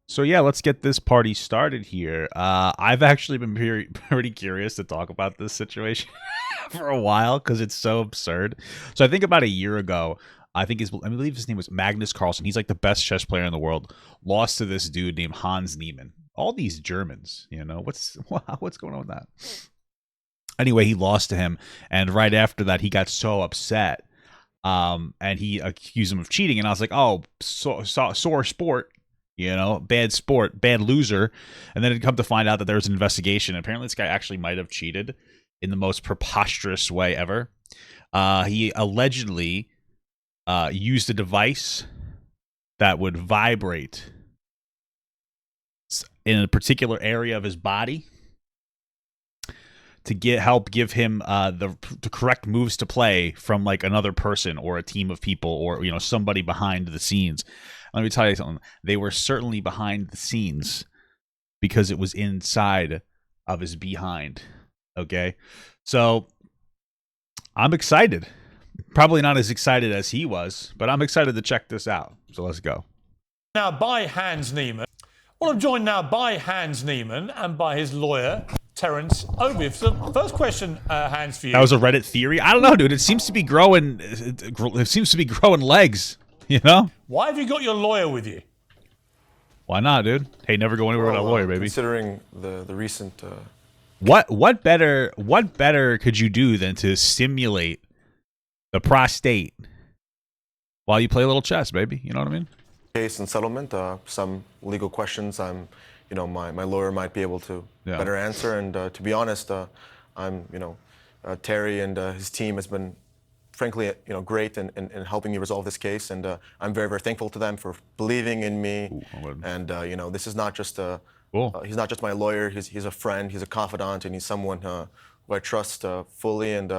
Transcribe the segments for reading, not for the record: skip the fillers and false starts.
So yeah, let's get this party started here. I've actually been pretty curious to talk about this situation for a while because it's so absurd. So I think about a year ago, I believe his name was Magnus Carlsen. He's like the best chess player in the world. Lost to this dude named Hans Niemann. All these Germans, what's going on with that? Anyway, he lost to him, and right after that, he got so upset, and he accused him of cheating. And I was like, oh, sore sport. Bad sport, bad loser. And then it come to find out that there was an investigation. Apparently, this guy actually might have cheated in the most preposterous way ever. He allegedly used a device that would vibrate in a particular area of his body to help give him the correct moves to play from like another person or a team of people or somebody behind the scenes. Let me tell you something. They were certainly behind the scenes because it was inside of his behind. Okay, so I'm excited. Probably not as excited as he was, but I'm excited to check this out. So let's go. Now by Hans Niemann. Well, I'm joined now by Hans Niemann and by his lawyer, Terence Obief. So first question, Hans, for you. That was a Reddit theory? I don't know, dude. It seems to be growing. It seems to be growing legs, Why have you got your lawyer with you? Why not, dude? Hey, never go anywhere without a lawyer, baby. Considering the recent... What better could you do than to stimulate the prostate while you play a little chess, baby? You know what I mean? Case and settlement, some legal questions my lawyer might be able to better answer. And to be honest, Terry and his team has been frankly, great in helping me resolve this case. And I'm very, very thankful to them for believing in me. And, this is not just he's not just my lawyer. He's a friend. He's a confidant. And he's someone who I trust fully. And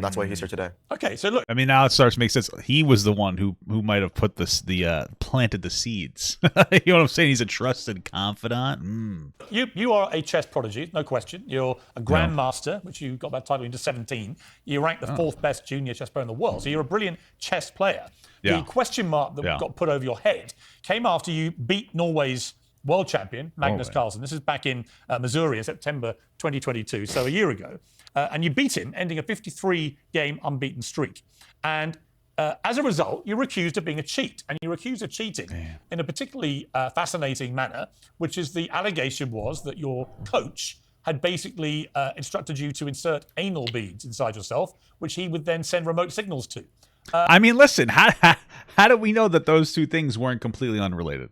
that's why he's here today. Okay, so look. I mean, now it starts to make sense. He was the one who might have put planted the seeds. You know what I'm saying? He's a trusted confidant. You are a chess prodigy, no question. You're a grandmaster, which you got that title into 17. You ranked the fourth best junior chess player in the world. So you're a brilliant chess player. The question mark that got put over your head came after you beat Norway's world champion, Magnus Carlsen. This is back in Missouri in September 2022, so a year ago. And you beat him, ending a 53-game unbeaten streak. And as a result, you were accused of being a cheat. And you were accused of cheating in a particularly fascinating manner, which is the allegation was that your coach had basically instructed you to insert anal beads inside yourself, which he would then send remote signals to. I mean, listen, how do we know that those two things weren't completely unrelated?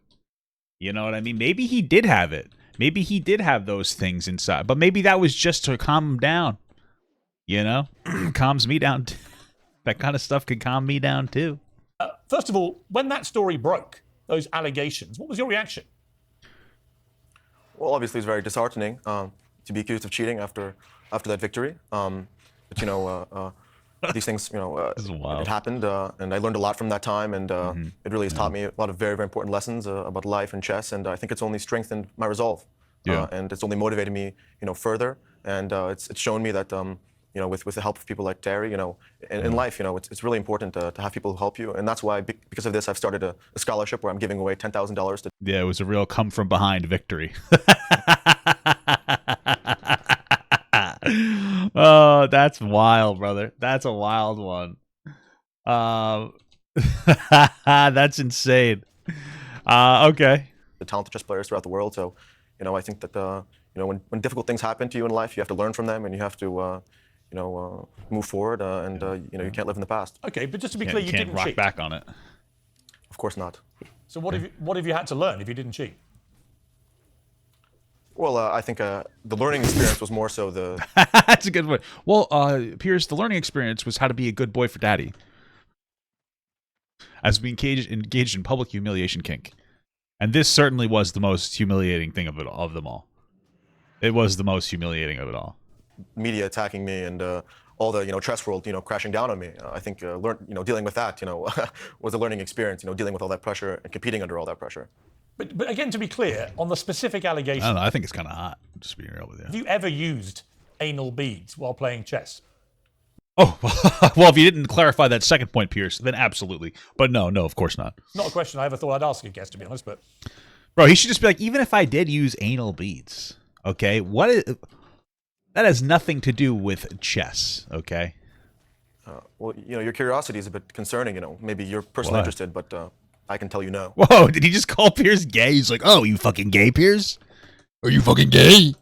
You know what I mean? Maybe he did have it. Maybe he did have those things inside. But maybe that was just to calm him down. Calms me down. That kind of stuff can calm me down too. First of all, when that story broke, those allegations, what was your reaction? Well, obviously it's very disheartening to be accused of cheating after that victory. But these things, it happened, and I learned a lot from that time, and it really has taught me a lot of very, very important lessons about life and chess, and I think it's only strengthened my resolve, and it's only motivated me, further, and it's shown me that, with the help of people like Terry, in life, it's really important to have people who help you, and that's why, because of this, I've started a scholarship where I'm giving away $10,000 to. Yeah, it was a real come from behind victory. Oh, that's wild, brother. That's a wild one. That's insane. Okay. The talented chess players throughout the world. So, I think that when difficult things happen to you in life, you have to learn from them, and you have to move forward. You can't live in the past. Okay, but just to be clear, you didn't rock cheat. Back on it. Of course not. So what have you had to learn if you didn't cheat? Well, I think the learning experience was more so the. That's a good one. Well, Piers, the learning experience was how to be a good boy for daddy. As we engaged in public humiliation kink, and this certainly was the most humiliating thing of them all. It was the most humiliating of it all. Media attacking me and all the chess world crashing down on me. I think dealing with that was a learning experience. Dealing with all that pressure and competing under all that pressure. But again, to be clear, on the specific allegation, I don't know. I think it's kind of hot. Just being real with you. Have you ever used anal beads while playing chess? Oh, well, if you didn't clarify that second point, Piers, then absolutely. But no, of course not. Not a question I ever thought I'd ask a guest, to be honest. But Bro, he should just be like, even if I did use anal beads, okay, that has nothing to do with chess, okay? Well, your curiosity is a bit concerning. Maybe you're personally interested, but I can tell you no. Whoa, did he just call Piers gay? He's like, oh, you fucking gay, Piers? Are you fucking gay?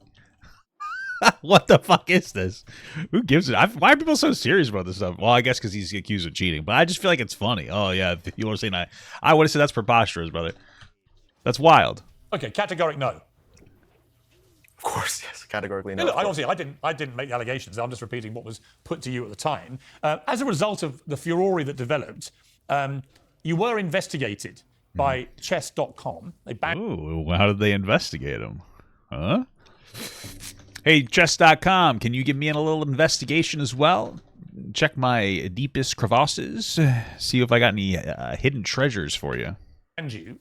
What the fuck is this? Who gives it? Why are people so serious about this stuff? Well, I guess because he's accused of cheating, but I just feel like it's funny. Oh, yeah, you were saying that. I would have said that's preposterous, brother. That's wild. Okay, categoric no. Of course, yes, categorically no. Look, I didn't make the allegations. I'm just repeating what was put to you at the time. As a result of the furore that developed, you were investigated by chess.com. Ooh, how did they investigate him? Huh? Hey, chess.com, can you give me a little investigation as well? Check my deepest crevasses. See if I got any hidden treasures for you.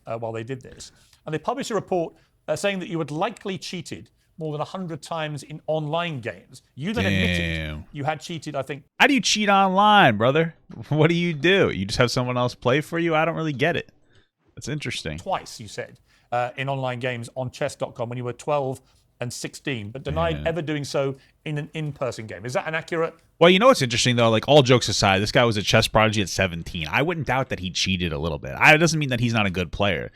While they did this. And they published a report saying that you had likely cheated more than 100 times in online games. You then admitted you had cheated, I think. How do you cheat online, brother? What do? You just have someone else play for you? I don't really get it. That's interesting. Twice, you said, in online games on chess.com when you were 12 and 16, but denied ever doing so in an in-person game. Is that inaccurate? Well, you know what's interesting, though? Like, all jokes aside, this guy was a chess prodigy at 17. I wouldn't doubt that he cheated a little bit. It doesn't mean that he's not a good player,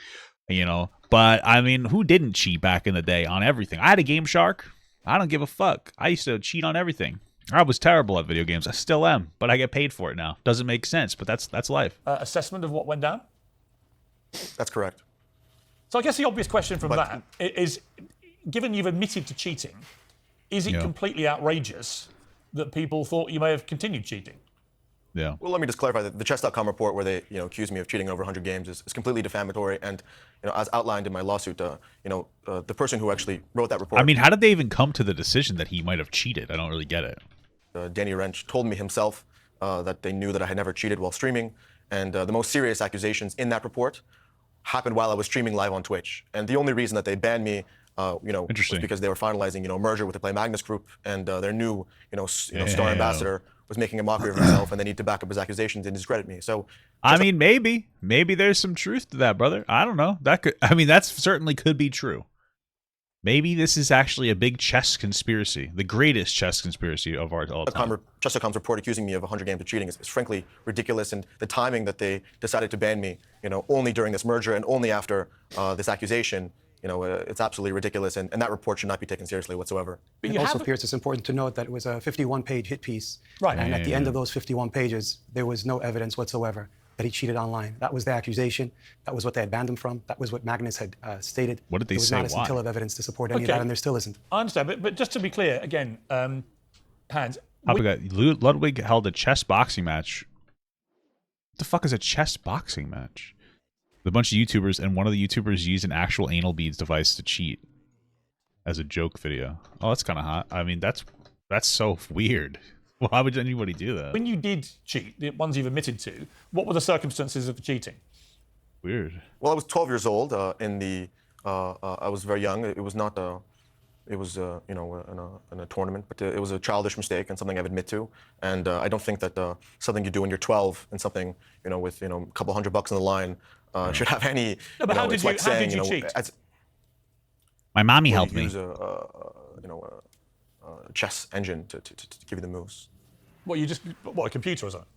But, I mean, who didn't cheat back in the day on everything? I had a Game Shark. I don't give a fuck. I used to cheat on everything. I was terrible at video games. I still am, but I get paid for it now. Doesn't make sense, but that's life. Assessment of what went down? That's correct. So I guess the obvious question from that is, given you've admitted to cheating, is it completely outrageous that people thought you may have continued cheating? Yeah. Well, let me just clarify that the chess.com report where they, accused me of cheating over 100 games is completely defamatory. And, as outlined in my lawsuit, the person who actually wrote that report. I mean, how did they even come to the decision that he might have cheated? I don't really get it. Danny Wrench told me himself that they knew that I had never cheated while streaming. And the most serious accusations in that report happened while I was streaming live on Twitch. And the only reason that they banned me was because they were finalizing, a merger with the Play Magnus Group, and their new, star ambassador was making a mockery of himself, and they need to back up his accusations and discredit me. So, I mean, maybe there's some truth to that, brother. I don't know. That certainly could be true. Maybe this is actually a big chess conspiracy, the greatest chess conspiracy of all time. Chess.com's report accusing me of 100 games of cheating is frankly ridiculous, and the timing that they decided to ban me, only during this merger and only after this accusation, it's absolutely ridiculous, and that report should not be taken seriously whatsoever. But also, Piers, it's important to note that it was a 51-page hit piece. Right. And at the end of those 51 pages, there was no evidence whatsoever that he cheated online. That was the accusation. That was what they had banned him from. That was what Magnus had stated. What did they say? There was not a scintilla of evidence to support any of that, and there still isn't. I understand, but just to be clear, again, Hans. Ludwig held a chess boxing match. What the fuck is a chess boxing match? A bunch of YouTubers, and one of the YouTubers used an actual anal beads device to cheat as a joke video. Oh, that's kind of hot. I mean, that's so weird. Why would anybody do that? When you did cheat, the ones you've admitted to, what were the circumstances of the cheating? Weird. Well, I was 12 years old. I was very young. It was not. It was in a tournament, but it was a childish mistake and something I admit to. And I don't think that something you do when you're 12 and something with a couple $100 on the line should have any. No, but how did you cheat? My mommy helped me. Use a chess engine to give you the moves. What, a computer or something?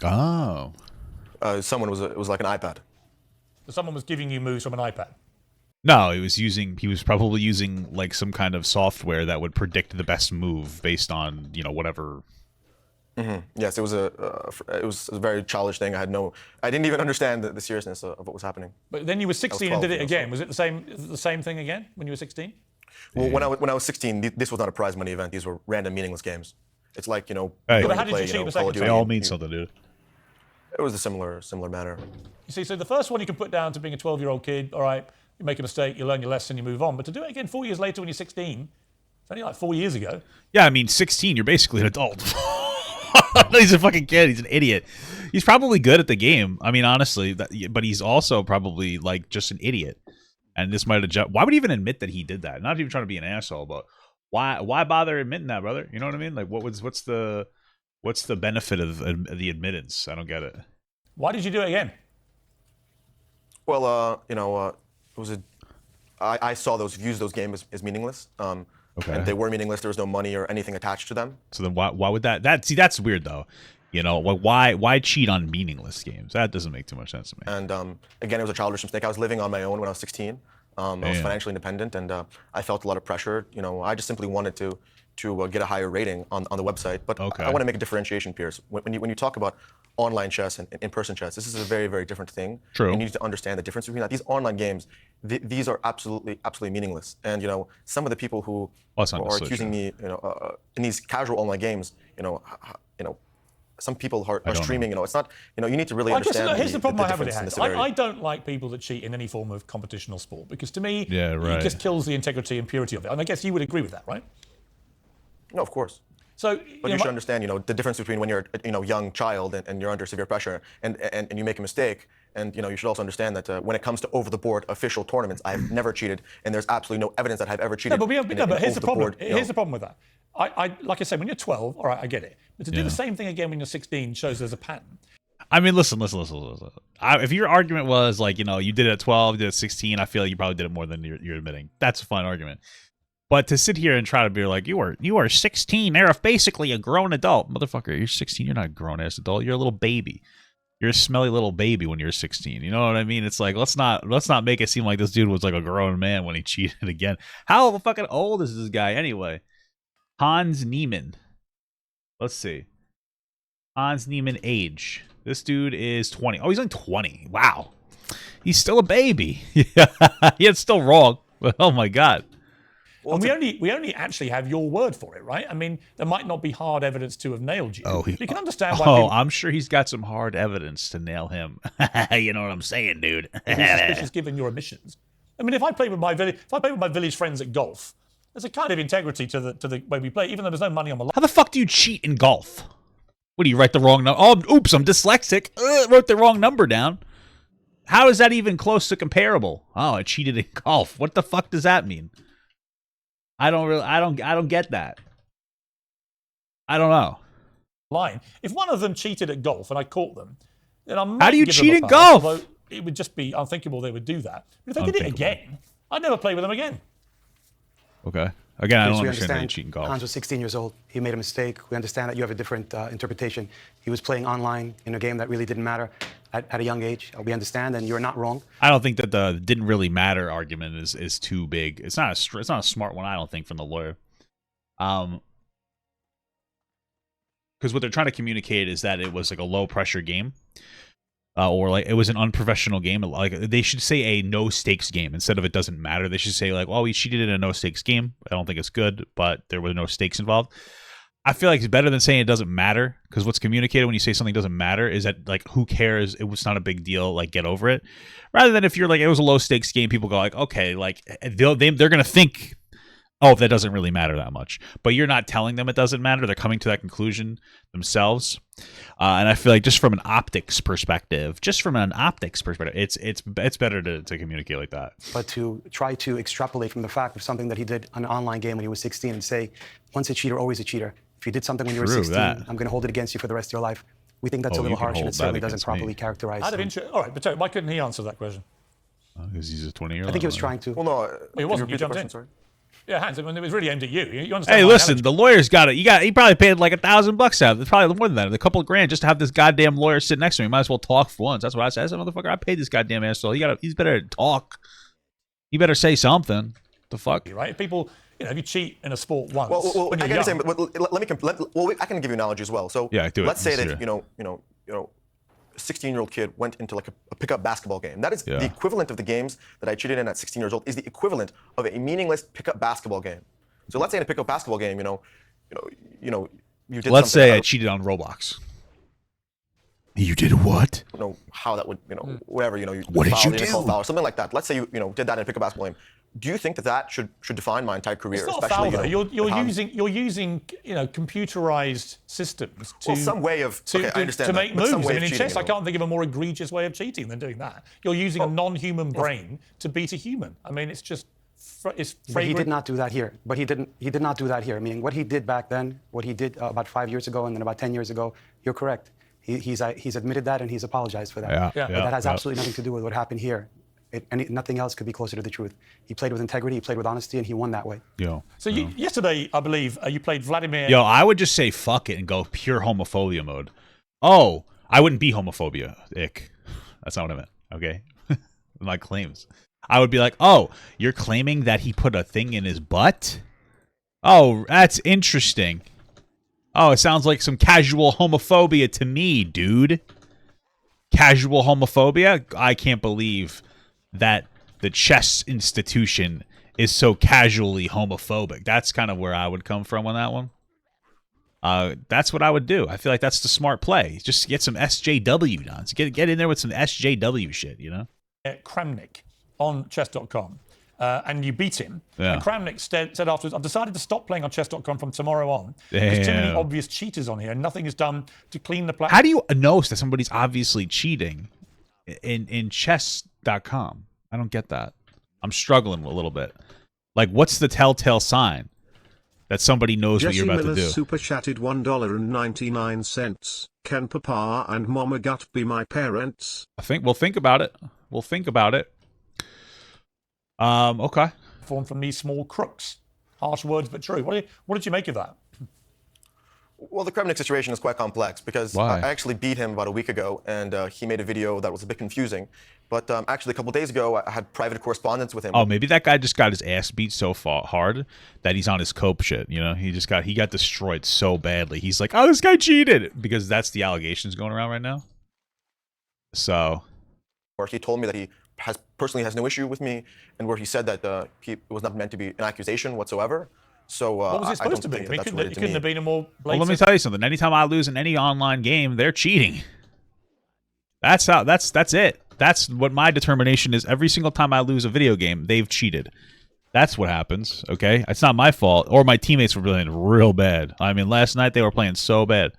Oh. It was like an iPad. So someone was giving you moves from an iPad? No, he was probably using like some kind of software that would predict the best move based on, whatever. Mm-hmm. Yes, it was a very childish thing. I didn't even understand the seriousness of what was happening. But then you were 16 and did it again. Was it the same thing again when you were 16? Well, when I was 16, this was not a prize money event. These were random, meaningless games. It's like, Hey. But how did you cheat the second time? They all mean something, dude. It was a similar manner. You see, so the first one you can put down to being a 12-year-old kid, all right, you make a mistake, you learn your lesson, you move on. But to do it again 4 years later when you're 16, it's only like 4 years ago. Yeah, I mean, 16, you're basically an adult. He's a fucking kid. He's an idiot. He's probably good at the game. I mean, honestly, but he's also probably like just an idiot. And this might have why would he even admit that he did that? Not even trying to be an asshole, but why bother admitting that, brother? You know what I mean? Like, what's the benefit of the admittance? I don't get it. Why did you do it again? Well, it was I saw those games as meaningless. Okay. And they were meaningless. There was no money or anything attached to them. So then why would that see, that's weird though. You know, why cheat on meaningless games? That doesn't make too much sense to me. And again, it was a childish mistake. I was living on my own when I was 16. I was financially independent, and I felt a lot of pressure. You know, I just simply wanted to get a higher rating on the website. But I want to make a differentiation, Piers. When you talk about online chess and in-person chess, this is a very, very different thing. True. You need to understand the difference between that. These online games, these are absolutely meaningless. And you know, some of the people who are accusing me, you know, in these casual online games, you know, some people are streaming. You know, it's not. You know, you need to really understand. Here's the problem I have with it. I don't like people that cheat in any form of competition or sport, because to me, it just kills the integrity and purity of it. And I guess you would agree with that, right? No, of course. So, but you should understand, you know, the difference between when you're, you know, young child and you're under severe pressure and you make a mistake. And you know, you should also understand that when it comes to over-the-board official tournaments, I've never cheated, and there's absolutely no evidence that I've ever cheated. No, but here's the problem. Here's the problem with that. Like I said, when you're 12, all right, I get it. But to do the same thing again when you're 16 shows there's a pattern. I mean, listen. If your argument was like, you know, you did it at 12, you did it at 16, I feel like you probably did it more than you're admitting. That's a fine argument. But to sit here and try to be like, you are 16, you're basically a grown adult. Motherfucker, you're 16, you're not a grown-ass adult, you're a little baby. You're a smelly little baby when you're 16. You know what I mean? It's like, let's not make it seem like this dude was like a grown man when he cheated again. How fucking old is this guy anyway? Hans Niemann. Let's see. Hans Niemann age. This dude is 20. Oh, he's only 20. Wow. He's still a baby. Yeah, it's still wrong. But oh my God. Well, and we only actually have your word for it, right? I mean, there might not be hard evidence to have nailed you. You can understand why. Oh, I'm sure he's got some hard evidence to nail him. You know what I'm saying, dude? He's suspicious given your admissions. I mean, if I play with my village friends at golf, there's a kind of integrity to the way we play, even though there's no money on the line. How the fuck do you cheat in golf? What do you write the wrong number? Oh, oops, I'm dyslexic. Wrote the wrong number down. How is that even close to comparable? Oh, I cheated in golf. What the fuck does that mean? I don't get that. I don't know. Line. If one of them cheated at golf and I caught them, then I might How do you give cheat them in a pass, golf? It would just be unthinkable they would do that. But if they did it again, I'd never play with them again. Okay. Again, I don't understand how you cheat in golf. Hans was 16 years old. He made a mistake. We understand that you have a different interpretation. He was playing online in a game that really didn't matter at a young age. We understand, and you're not wrong. I don't think that the didn't really matter argument is too big. It's not a smart one, I don't think, from the lawyer. Because what they're trying to communicate is that it was like a low pressure game. Or like it was an unprofessional game. Like they should say a no stakes game instead of it doesn't matter. They should say like, well, we cheated in a no stakes game. I don't think it's good, but there were no stakes involved. I feel like it's better than saying it doesn't matter, because what's communicated when you say something doesn't matter is that like, who cares? It was not a big deal. Like, get over it. Rather than if you're like, it was a low stakes game, people go like, okay, like they're gonna think, oh, that doesn't really matter that much. But you're not telling them it doesn't matter. They're coming to that conclusion themselves. And I feel like just from an optics perspective, it's better to communicate like that. But to try to extrapolate from the fact of something that he did on an online game when he was 16 and say, once a cheater, always a cheater. If you did something when you were 16, I'm going to hold it against you for the rest of your life. We think that's a little harsh, and it certainly doesn't properly characterize. Out of interest, all right, but why couldn't he answer that question? Because he's a 20-year-old. I think he was trying to. Well, no, he wasn't. You jumped in. Sorry. Yeah, Hans, I mean, it was really aimed at you. You understand? Hey, listen, the lawyer's got it. He probably paid like $1,000 out. It's probably more than that. A couple of grand just to have this goddamn lawyer sit next to me. Might as well talk for once. That's what I said. I said, motherfucker, I paid this goddamn asshole. He's better talk. He better say something. The fuck? Right? If people, if you cheat in a sport once, well I can say, I can give you an analogy as well. So yeah, do it. Let's say that a 16-year-old kid went into like a pickup basketball game. That is the equivalent of the games that I cheated in at 16 years old. Is the equivalent of a meaningless pickup basketball game. So let's say in a pickup basketball game, you did. Let's say I cheated on Roblox. You did what? I don't know how that would, whatever, what did you do? Foul or something like that. Let's say you did that in a pickup basketball game. Do you think that should define my entire career? It's not especially, a foul, though. You're using computerized systems to some way of I understand to make moves. I mean, in chess, I can't think of a more egregious way of cheating than doing that. You're using a non-human brain to beat a human. I mean, it's just But he did not do that here. He did not do that here. I mean, what he did back then, what he did about 5 years ago, and then about 10 years ago, you're correct. He's admitted that and he's apologized for that. Yeah. But that has absolutely nothing to do with what happened here. Nothing else could be closer to the truth. He played with integrity, he played with honesty, and he won that way. So yesterday, I believe, you played Vladimir. I would just say fuck it and go pure homophobia mode. Oh, I wouldn't be homophobia. Ick. That's not what I meant. Okay? My claims. I would be like, oh, you're claiming that he put a thing in his butt? Oh, that's interesting. Oh, it sounds like some casual homophobia to me, dude. Casual homophobia? I can't believe that the chess institution is so casually homophobic. That's kind of where I would come from on that one. That's what I would do. I feel like that's the smart play. Just get some SJW done. Get in there with some SJW shit, Kramnik on chess.com. And you beat him. Yeah. And Kramnik said afterwards, I've decided to stop playing on chess.com from tomorrow on. There's too many obvious cheaters on here, and nothing is done to clean the platform. How do you know that somebody's obviously cheating in chess.com? I don't get that. I'm struggling a little bit. Like, what's the telltale sign that somebody knows what you're about to do? Super chatted $1.99. Can Papa and Mama Gut be my parents? We'll think about it. Okay. From these small crooks. Harsh words, but true. What did you make of that? Well, the Kramnik situation is quite complex because I actually beat him about a week ago, and he made a video that was a bit confusing. But actually, a couple days ago, I had private correspondence with him. Oh, maybe that guy just got his ass beat so hard that he's on his cope shit. He got destroyed so badly. He's like, oh, this guy cheated, because that's the allegations going around right now. So, where he told me that he personally has no issue with me, and where he said that it was not meant to be an accusation whatsoever. So what was it supposed to be? It couldn't have been a more blatant. Well, let me tell you something. Anytime I lose in any online game, they're cheating. That's it. That's what my determination is. Every single time I lose a video game, they've cheated. That's what happens, okay? It's not my fault. Or my teammates were playing real bad. I mean, last night they were playing so bad.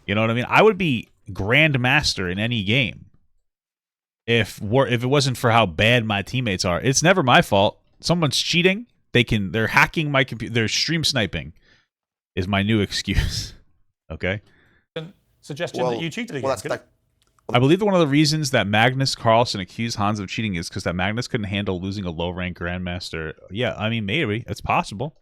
You know what I mean? I would be grandmaster in any game if it wasn't for how bad my teammates are. It's never my fault. Someone's cheating. They're hacking my computer. They're stream sniping is my new excuse. Okay? Suggestion that you cheated again. I believe that one of the reasons that Magnus Carlsen accused Hans of cheating is because that Magnus couldn't handle losing a low-rank grandmaster. Yeah, I mean, maybe. It's possible.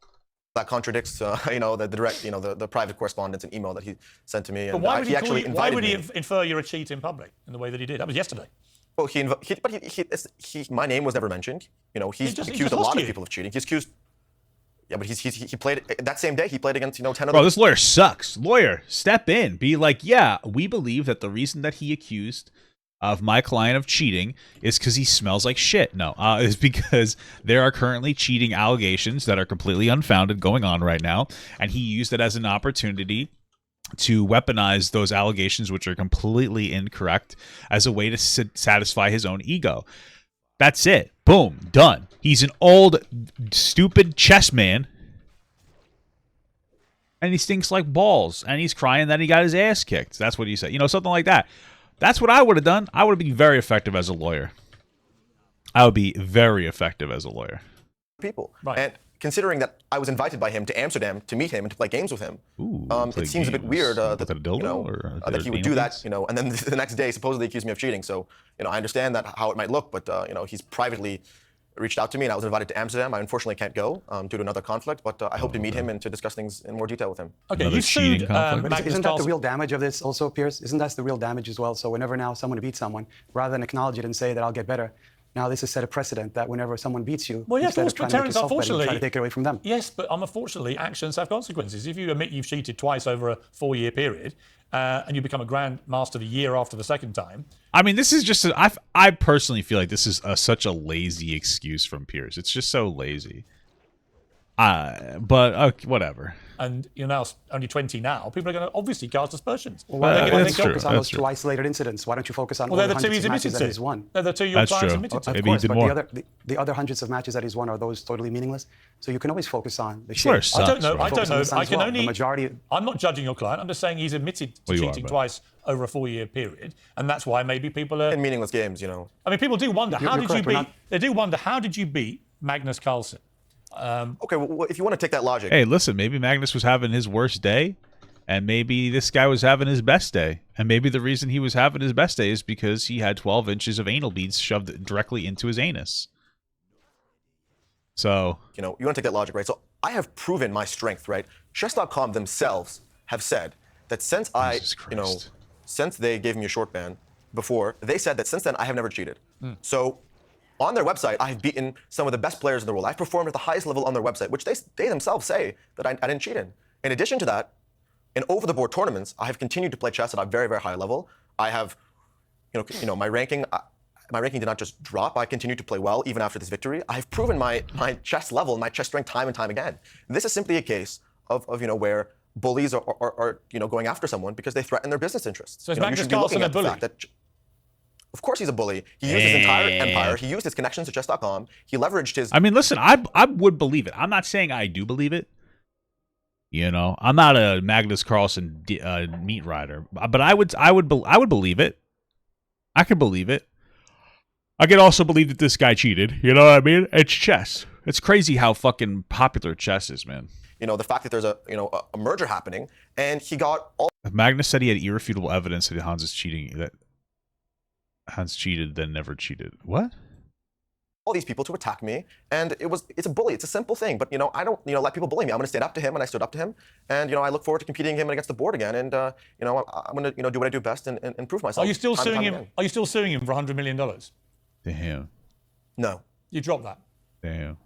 That contradicts, the direct, the private correspondence and email that he sent to me. But why would he infer you're a cheat in public in the way that he did? That was yesterday. Well, my name was never mentioned. He's accused a lot of people of cheating. He's accused. Yeah, but he played that same day. He played against 10 other. Bro, this lawyer sucks. Lawyer, step in. Be like, yeah, we believe that the reason that he accused of my client of cheating is because he smells like shit. No, it's because there are currently cheating allegations that are completely unfounded going on right now, and he used it as an opportunity to weaponize those allegations, which are completely incorrect, as a way to satisfy his own ego. That's it. Boom. Done. He's an old, stupid chess man. And he stinks like balls. And he's crying that he got his ass kicked. That's what he said. Something like that. That's what I would have done. I would be very effective as a lawyer. I would be very effective as a lawyer. People. Right. And considering that I was invited by him to Amsterdam to meet him and to play games with him, it seems a bit weird that he would do that, and then the next day supposedly accuse me of cheating. So, I understand that how it might look, but he's privately reached out to me, and I was invited to Amsterdam. I unfortunately can't go due to another conflict, but I hope to meet him and to discuss things in more detail with him. Okay, you sued isn't that the real damage of this also, Piers? Isn't that the real damage as well? So whenever now someone beats someone, rather than acknowledge it and say that I'll get better, now this has set a precedent that whenever someone beats you, instead of trying to make yourself better, you try to take it away from them. Yes, but unfortunately, actions have consequences. If you admit you've cheated twice over a 4-year period, and you become a grandmaster the year after the second time. I mean, this is just I personally feel like this is such a lazy excuse from Piers. It's just so lazy. But whatever. And you're now only 20 now. People are going to obviously cast aspersions. Well, why don't you focus on those two isolated incidents? Why don't you focus on all the hundreds of matches that he's won? They're the two your clients admitted to. Of course, but the other hundreds of matches that he's won, are those totally meaningless? So you can always focus on the shit. I don't know. I can only. The majority. I'm not judging your client. I'm just saying he's admitted to cheating twice over a 4-year period, and that's why maybe people are in meaningless games. I mean, people do wonder how did you beat. They do wonder how did you beat Magnus Carlsen? Okay, well, if you want to take that logic. Hey, listen, maybe Magnus was having his worst day, And maybe this guy was having his best day. And maybe the reason he was having his best day is because he had 12 inches of anal beads shoved directly into his anus. So, you want to take that logic, right? So I have proven my strength, right? Chess.com themselves have said that since since they gave me a short ban before, they said that since then I have never cheated. So on their website, I have beaten some of the best players in the world. I've performed at the highest level on their website, which they themselves say that I didn't cheat in. In addition to that, in over-the-board tournaments, I have continued to play chess at a very, very high level. I have, my ranking did not just drop. I continued to play well even after this victory. I have proven my chess level and my chess strength time and time again. This is simply a case of where bullies are going after someone because they threaten their business interests. So is Magnus Carlsen a bully? Of course he's a bully. He used his entire empire. He used his connections to chess.com. He leveraged his... I mean, listen, I would believe it. I'm not saying I do believe it. I'm not a Magnus Carlsen meat rider, but I would believe it. I could believe it. I could also believe that this guy cheated. You know what I mean? It's chess. It's crazy how fucking popular chess is, man. The fact that there's a merger happening, and he got all... Magnus said he had irrefutable evidence that Hans is cheating, that Hans cheated, then never cheated. What? All these people to attack me, and it's a bully. It's a simple thing, but I don't let people bully me. I'm going to stand up to him, and I stood up to him, and I look forward to competing him against the board again, and I'm going to do what I do best and prove myself. Are you still suing him? Are you still suing him for $100 million? Damn. No. You dropped that. Damn.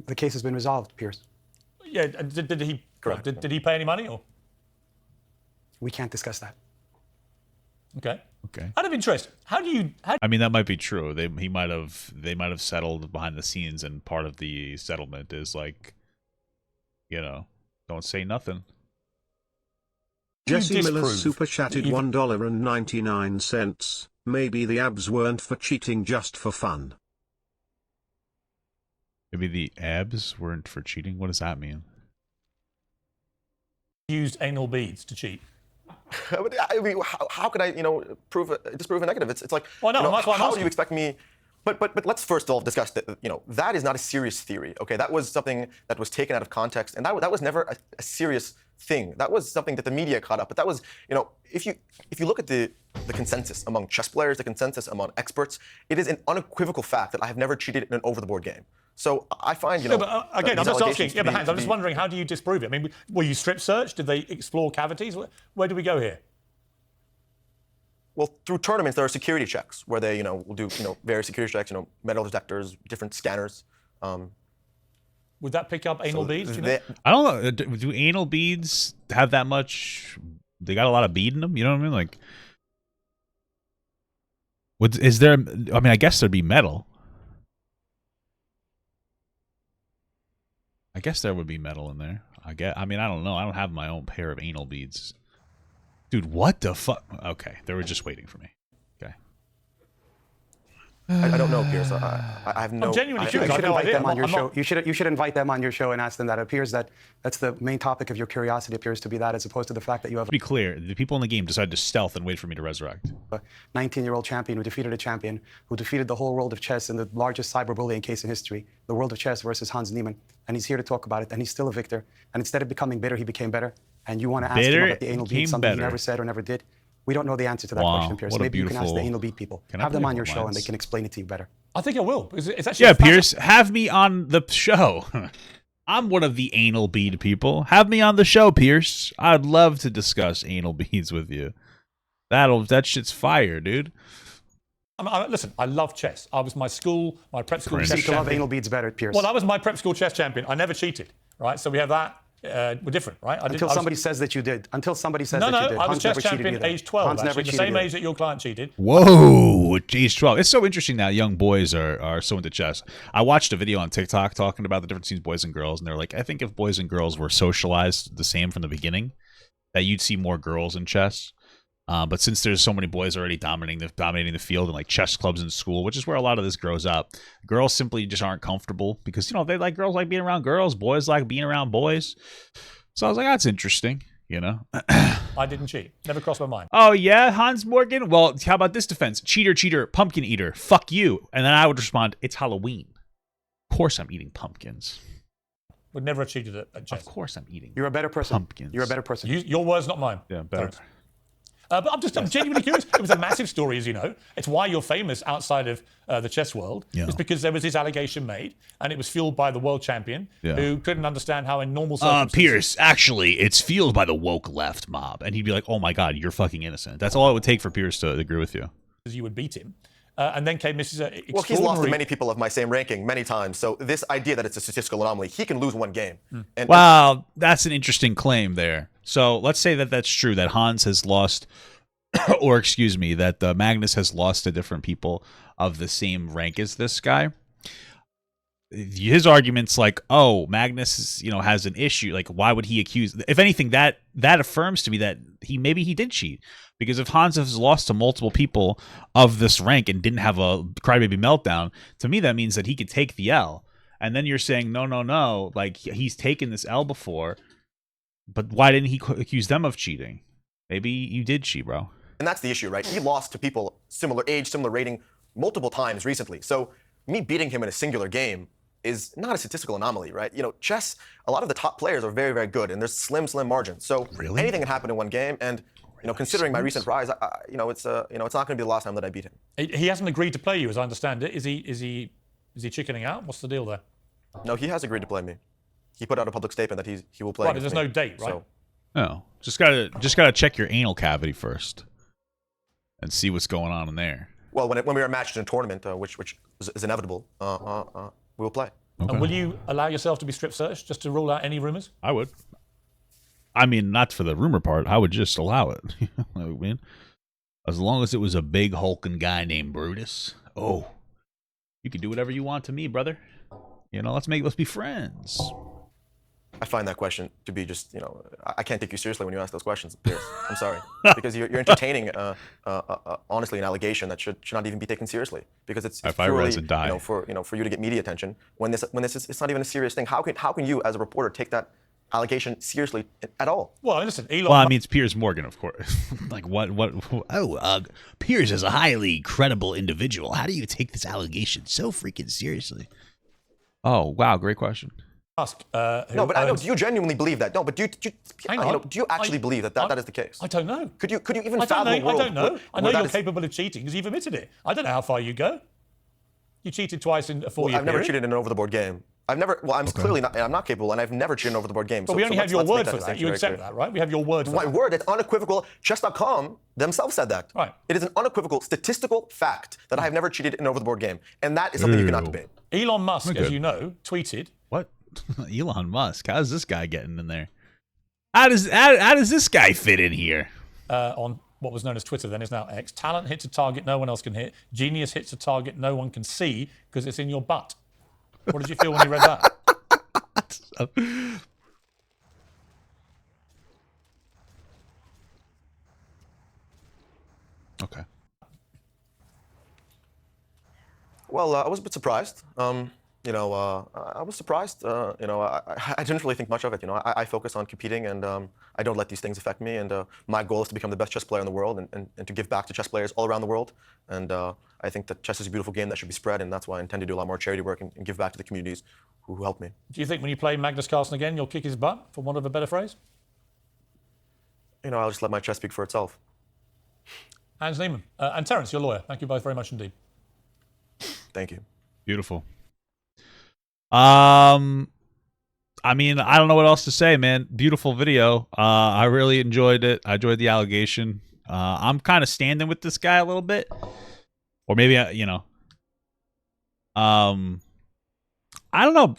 The case has been resolved, Piers. Yeah. Did he? Correct. Did he pay any money or? We can't discuss that. Okay. Okay. Out of interest, how do you? I mean, that might be true. They might have settled behind the scenes, and part of the settlement is like, don't say nothing. Jesse Miller super chatted $1.99. Maybe the abs weren't for cheating, just for fun. Maybe the abs weren't for cheating. What does that mean? Used anal beads to cheat. I mean, how could I, disprove a negative? It's like, well, no, that's why I'm how asking. do you expect me? But let's first of all discuss that. That is not a serious theory. Okay, that was something that was taken out of context, and that was never a serious thing. That was something that the media caught up. But that was, if you look at the consensus among chess players, the consensus among experts, it is an unequivocal fact that I have never cheated in an over-the-board game. So I find, but again, I'm just asking. Yeah, but Hans, I'm just wondering, how do you disprove it? I mean, were you strip searched? Did they explore cavities? Where do we go here? Well, through tournaments, there are security checks where they, will do, various security checks, metal detectors, different scanners. Would that pick up anal beads? Do you know? I don't know. Do anal beads have that much? They got a lot of bead in them. You know what I mean? Like, is there? I mean, I guess there'd be metal. I guess there would be metal in there. I mean, I don't know. I don't have my own pair of anal beads. Dude, what the fuck? Okay, they were just waiting for me. Okay. I don't know, Piers. I have no... I'm genuinely You curious. should invite them on your show. You should invite them on your show and ask them that. It appears that's the main topic of your curiosity appears to be that, as opposed to the fact that you have... To be clear, the people in the game decided to stealth and wait for me to resurrect. A 19-year-old champion who defeated a champion, who defeated the whole world of chess in the largest cyberbullying case in history, the world of chess versus Hans Niemann. And he's here to talk about it, and he's still a victor. And instead of becoming bitter, he became better. And you want to ask him about the anal bead, something he never said or never did. We don't know the answer to that question, Piers. Maybe you can ask the anal bead people. Have them on your show, and they can explain it to you better. I think I will. It's actually Piers, have me on the show. I'm one of the anal bead people. Have me on the show, Piers. I'd love to discuss anal beads with you. That shit's fire, dude. Listen, I love chess. I was my prep school chess champion. You love anal beads better, Piers. Well, I was my prep school chess champion. I never cheated, right? So we have that. We're different, right? Until somebody says that you did. Until somebody says that you did. No, I was chess champion age 12, actually, the same age that your client cheated. Whoa, age 12. It's so interesting that young boys are so into chess. I watched a video on TikTok talking about the difference between boys and girls, and they're like, I think if boys and girls were socialized the same from the beginning, that you'd see more girls in chess. But since there's so many boys already dominating the field and like chess clubs in school, which is where a lot of this grows up, girls simply just aren't comfortable because, girls like being around girls, boys like being around boys. So I was like, that's interesting, I didn't cheat. Never crossed my mind. Oh, yeah, Hans Morgan? Well, how about this defense? Cheater, cheater, pumpkin eater, fuck you. And then I would respond, it's Halloween. Of course I'm eating pumpkins. would never have cheated at chess. Of course I'm eating. You're a better person. Pumpkins. You're a better person. Your words, not mine. Yeah, better. But I'm genuinely curious. It was a massive story, as you know. It's why you're famous outside of the chess world. Yeah. It's because there was this allegation made, and it was fueled by the world champion, who couldn't understand how in normal circumstances... Piers, actually, it's fueled by the woke left mob. And he'd be like, oh my God, you're fucking innocent. That's all it would take for Piers to agree with you. You would beat him. And then came Mrs. Extraordinary... Well, he's lost to many people of my same ranking many times. So this idea that it's a statistical anomaly, he can lose one game. Well, that's an interesting claim there. So let's say that that's true, that Hans has lost... or excuse me, that Magnus has lost to different people of the same rank as this guy. His argument's like, oh, Magnus, has an issue. Like, why would he accuse? If anything, that affirms to me that maybe he did cheat, because if Hans has lost to multiple people of this rank and didn't have a crybaby meltdown, to me that means that he could take the L. And then you're saying no, like he's taken this L before, but why didn't he accuse them of cheating? Maybe you did cheat, bro. And that's the issue, right? He lost to people similar age, similar rating multiple times recently. So me beating him in a singular game is not a statistical anomaly, right? Chess, a lot of the top players are very, very good, and there's slim margins. So anything can happen in one game. And considering my recent rise, it's not going to be the last time that I beat him. He hasn't agreed to play you, as I understand it. Is he chickening out? What's the deal there? No, he has agreed to play me. He put out a public statement that he will play. Right, but there's no date, right? So, no, just gotta check your anal cavity first and see what's going on in there. Well, when we are matched in a tournament, which is inevitable, we will play. Okay. And will you allow yourself to be strip searched just to rule out any rumors? I would. I mean, not for the rumor part. I would just allow it. I mean, as long as it was a big hulking guy named Brutus. Oh, you can do whatever you want to me, brother. Let's be friends. I find that question to be just, I can't take you seriously when you ask those questions, Piers. I'm sorry. Because you're entertaining, honestly, an allegation that should not even be taken seriously. Because it's purely, for you to get media attention. When this is, it's not even a serious thing. How can you, as a reporter, take that allegation seriously at all? Well, listen, Elon... Well, I mean, it's Piers Morgan, of course. Like, what? Oh, Piers is a highly credible individual. How do you take this allegation so freaking seriously? Oh, wow, great question. Ask, no, but I know. Do you genuinely believe that? No, but do you actually believe that is the case? I don't know. Could you even fathom a world? I don't know. I know you're capable of cheating because you've admitted it. I don't know how far you go. You cheated twice in a 4-year period. I've never cheated in an over-the-board game. I'm clearly not. I'm not capable, and I've never cheated in an over-the-board game. But we only have your word for that. You accept that, right? We have your word for that. My word. It's unequivocal. Chess.com themselves said that. Right. It is an unequivocal statistical fact that I have never cheated in an over-the-board game, and that is something you cannot debate. Elon Musk, as you know, tweeted. What? Elon Musk? How's this guy getting in there? How does this guy fit in here? On what was known as Twitter, then is now X. Talent hits a target no one else can hit. Genius hits a target no one can see because it's in your butt. What did you feel when you read that? Okay. Well, I was a bit surprised. I was surprised. I didn't really think much of it. I focus on competing, and I don't let these things affect me. And my goal is to become the best chess player in the world, and to give back to chess players all around the world. And I think that chess is a beautiful game that should be spread, and that's why I intend to do a lot more charity work and give back to the communities who helped me. Do you think when you play Magnus Carlsen again, you'll kick his butt, for want of a better phrase? I'll just let my chess speak for itself. Hans Niemann. And Terence, your lawyer. Thank you both very much indeed. Thank you. Beautiful. I mean, I don't know what else to say, man. Beautiful video. I really enjoyed it. I enjoyed the allegation. I'm kind of standing with this guy a little bit, or maybe I don't know. I don't know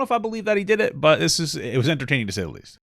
if I believe that he did it, but it was entertaining to say the least.